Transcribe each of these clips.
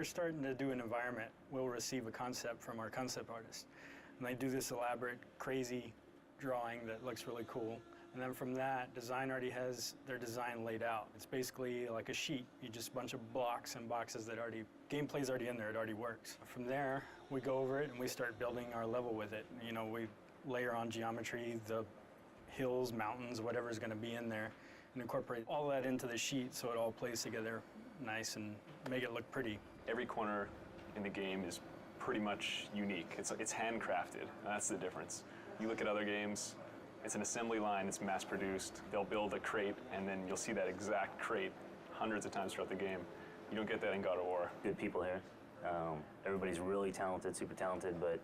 we're starting to do an environment, we'll receive a concept from our concept artist. And they do this elaborate, crazy drawing that looks really cool. And then from that, design already has their design laid out. It's basically like a sheet. You just a bunch of blocks and boxes that gameplay's already in there, it already works. From there, we go over it and we start building our level with it. You know, we layer on geometry, the hills, mountains, whatever's gonna be in there, and incorporate all that into the sheet so it all plays together nice and make it look pretty. Every corner in the game is pretty much unique. It's handcrafted, and that's the difference. You look at other games, it's an assembly line, it's mass produced. They'll build a crate, and then you'll see that exact crate hundreds of times throughout the game. You don't get that in God of War. Good people here. Everybody's really talented, super talented, but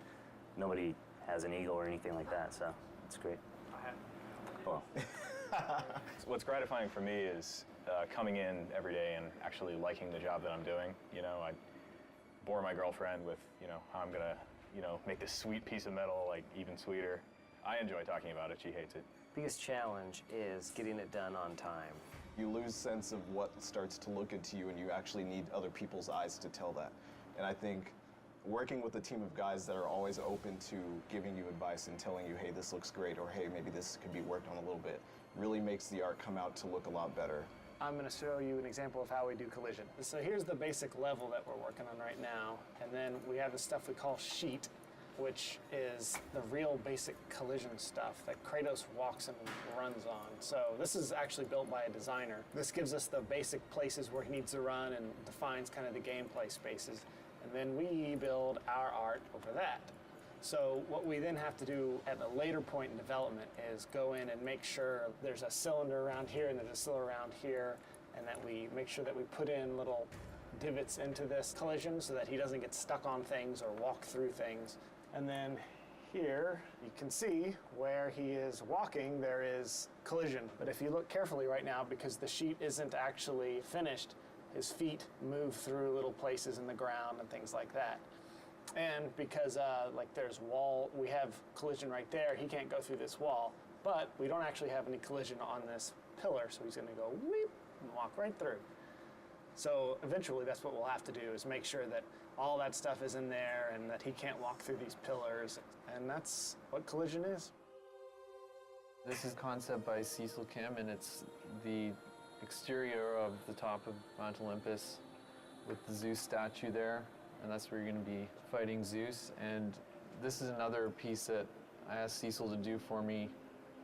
nobody has an ego or anything like that, so it's great. Well. What's gratifying for me is coming in every day and actually liking the job that I'm doing. You know, I bore my girlfriend with, you know, how I'm gonna, you know, make this sweet piece of metal like even sweeter. I enjoy talking about it, she hates it. Biggest challenge is getting it done on time. You lose sense of what starts to look into you, and you actually need other people's eyes to tell that. And I think working with a team of guys that are always open to giving you advice and telling you, hey, this looks great, or hey, maybe this could be worked on a little bit, really makes the art come out to look a lot better. I'm going to show you an example of how we do collision. So here's the basic level that we're working on right now, and then we have the stuff we call sheet, which is the real basic collision stuff that Kratos walks and runs on. So this is actually built by a designer. This gives us the basic places where he needs to run and defines kind of the gameplay spaces. And then we build our art over that. So what we then have to do at a later point in development is go in and make sure there's a cylinder around here and there's a cylinder around here, and that we make sure that we put in little divots into this collision so that he doesn't get stuck on things or walk through things. And then here, you can see where he is walking, there is collision. But if you look carefully right now, because the sheet isn't actually finished, his feet move through little places in the ground and things like that. And because like there's wall, we have collision right there, he can't go through this wall, but we don't actually have any collision on this pillar, so he's gonna go weep and walk right through. So eventually that's what we'll have to do, is make sure that all that stuff is in there and that he can't walk through these pillars, and that's what collision is. This is a concept by Cecil Kim, and it's the exterior of the top of Mount Olympus with the Zeus statue there, and that's where you're going to be fighting Zeus. And this is another piece that I asked Cecil to do for me,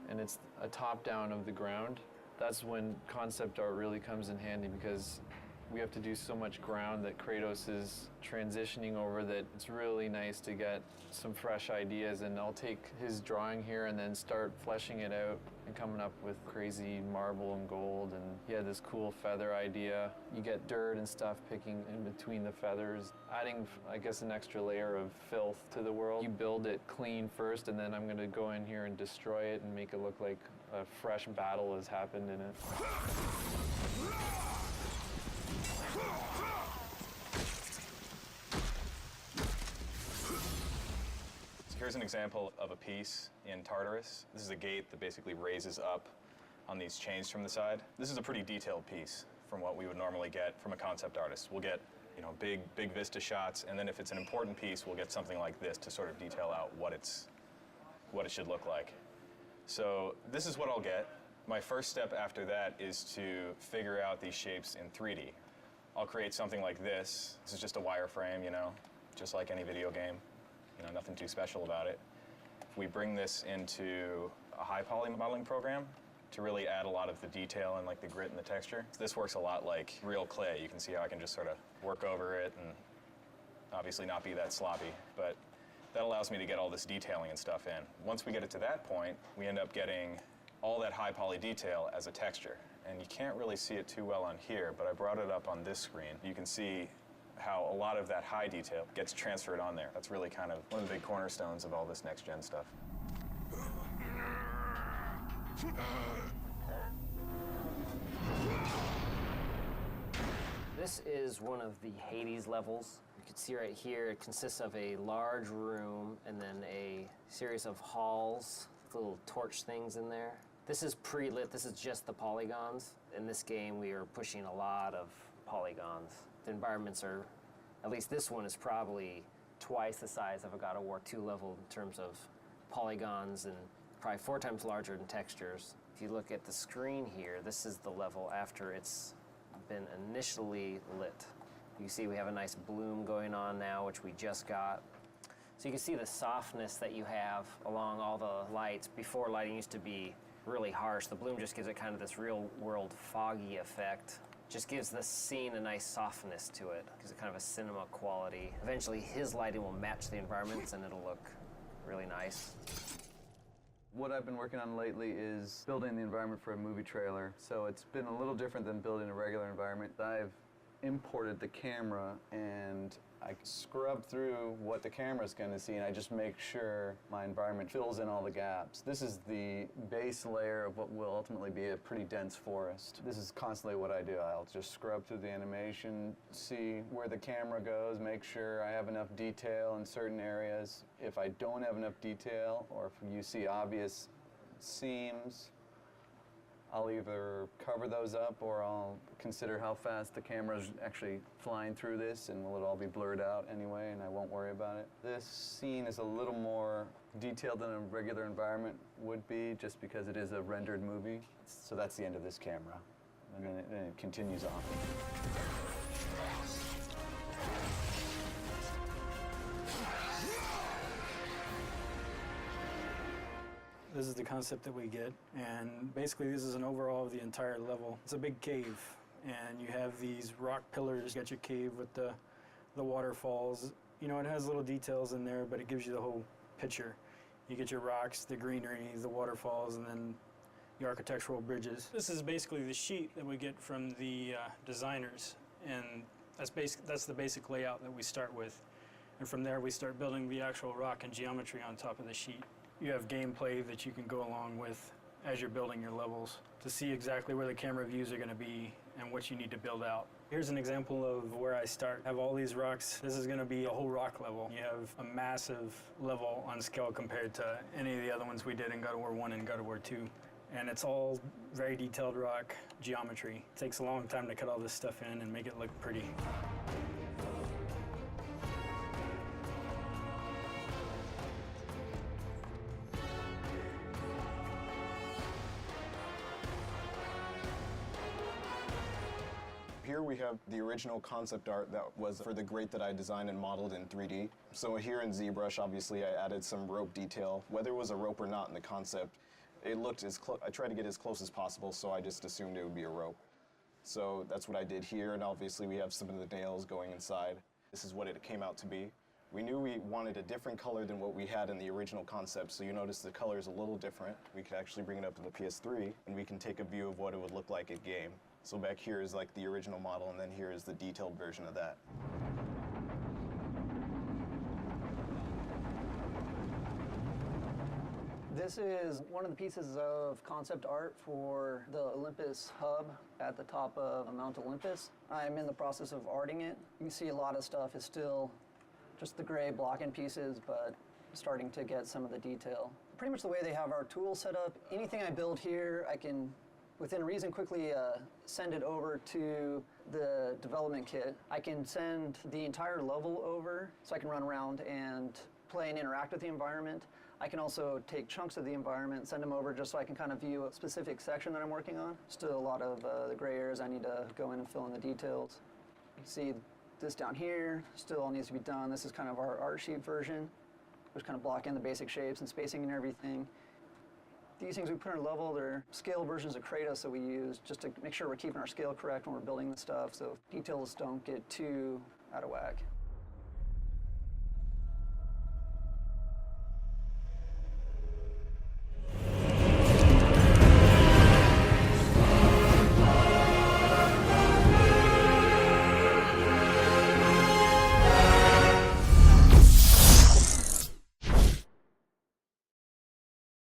and it's a top-down of the ground. That's when concept art really comes in handy, because we have to do so much ground that Kratos is transitioning over that it's really nice to get some fresh ideas. And I'll take his drawing here and then start fleshing it out and coming up with crazy marble and gold. And he had this cool feather idea. You get dirt and stuff picking in between the feathers, adding, I guess, an extra layer of filth to the world. You build it clean first, and then I'm gonna go in here and destroy it and make it look like a fresh battle has happened in it. Here's an example of a piece in Tartarus. This is a gate that basically raises up on these chains from the side. This is a pretty detailed piece from what we would normally get from a concept artist. We'll get, you know, big vista shots, and then if it's an important piece, we'll get something like this to sort of detail out what it should look like. So this is what I'll get. My first step after that is to figure out these shapes in 3D. I'll create something like this. This is just a wireframe, you know, just like any video game. You know, nothing too special about it. We bring this into a high poly modeling program to really add a lot of the detail and like the grit and the texture. This works a lot like real clay. You can see how I can just sort of work over it and obviously not be that sloppy, but that allows me to get all this detailing and stuff in. Once we get it to that point, we end up getting all that high poly detail as a texture. And you can't really see it too well on here, but I brought it up on this screen. You can see how a lot of that high detail gets transferred on there. That's really kind of one of the big cornerstones of all this next-gen stuff. This is one of the Hades levels. You can see right here, it consists of a large room and then a series of halls with little torch things in there. This is pre-lit, this is just the polygons. In this game, we are pushing a lot of polygons. The environments are At least this one is probably twice the size of a God of War 2 level in terms of polygons, and probably 4 times larger in textures. If you look at the screen here, this is the level after it's been initially lit. You see we have a nice bloom going on now, which we just got. So you can see the softness that you have along all the lights. Before, lighting used to be really harsh. The bloom just gives it kind of this real world foggy effect. Just gives the scene a nice softness to it. Gives it kind of a cinema quality. Eventually his lighting will match the environments and it'll look really nice. What I've been working on lately is building the environment for a movie trailer. So it's been a little different than building a regular environment. I've imported the camera and I scrub through what the camera's going to see, and I just make sure my environment fills in all the gaps. This is the base layer of what will ultimately be a pretty dense forest. This is constantly what I do. I'll just scrub through the animation, see where the camera goes, make sure I have enough detail in certain areas. If I don't have enough detail, or if you see obvious seams, I'll either cover those up or I'll consider how fast the camera's actually flying through this, and will it all be blurred out anyway, and I won't worry about it. This scene is a little more detailed than a regular environment would be, just because it is a rendered movie. So that's the end of this camera, and then it continues on. This is the concept that we get, and basically this is an overall of the entire level. It's a big cave, and you have these rock pillars. You got your cave with the waterfalls. You know, it has little details in there, but it gives you the whole picture. You get your rocks, the greenery, the waterfalls, and then the architectural bridges. This is basically the sheet that we get from the designers, and that's the basic layout that we start with. And from there we start building the actual rock and geometry on top of the sheet. You have gameplay that you can go along with as you're building your levels to see exactly where the camera views are going to be and what you need to build out. Here's an example of where I start. I have all these rocks. This is going to be a whole rock level. You have a massive level on scale compared to any of the other ones we did in God of War 1 and God of War 2. And it's all very detailed rock geometry. It takes a long time to cut all this stuff in and make it look pretty. Here we have the original concept art that was for the grate that I designed and modeled in 3D. So here in ZBrush, obviously, I added some rope detail. Whether it was a rope or not in the concept, it looked as close. I tried to get as close as possible, so I just assumed it would be a rope. So that's what I did here, and obviously we have some of the nails going inside. This is what it came out to be. We knew we wanted a different color than what we had in the original concept, so you notice the color is a little different. We could actually bring it up to the PS3, and we can take a view of what it would look like at game. So back here is like the original model, and then here is the detailed version of that. This is one of the pieces of concept art for the Olympus hub at the top of Mount Olympus. I'm in the process of arting it. You can see a lot of stuff is still just the gray block-in pieces, but starting to get some of the detail. Pretty much the way they have our tools set up, anything I build here, I can within reason quickly send it over to the development kit. I can send the entire level over so I can run around and play and interact with the environment. I can also take chunks of the environment, send them over just so I can kind of view a specific section that I'm working on. Still a lot of the gray areas I need to go in and fill in the details. You can see this down here still all needs to be done. This is kind of our art sheet version, which kind of block in the basic shapes and spacing and everything. These things we put in our level, they're scale versions of Kratos that we use just to make sure we're keeping our scale correct when we're building the stuff, so details don't get too out of whack.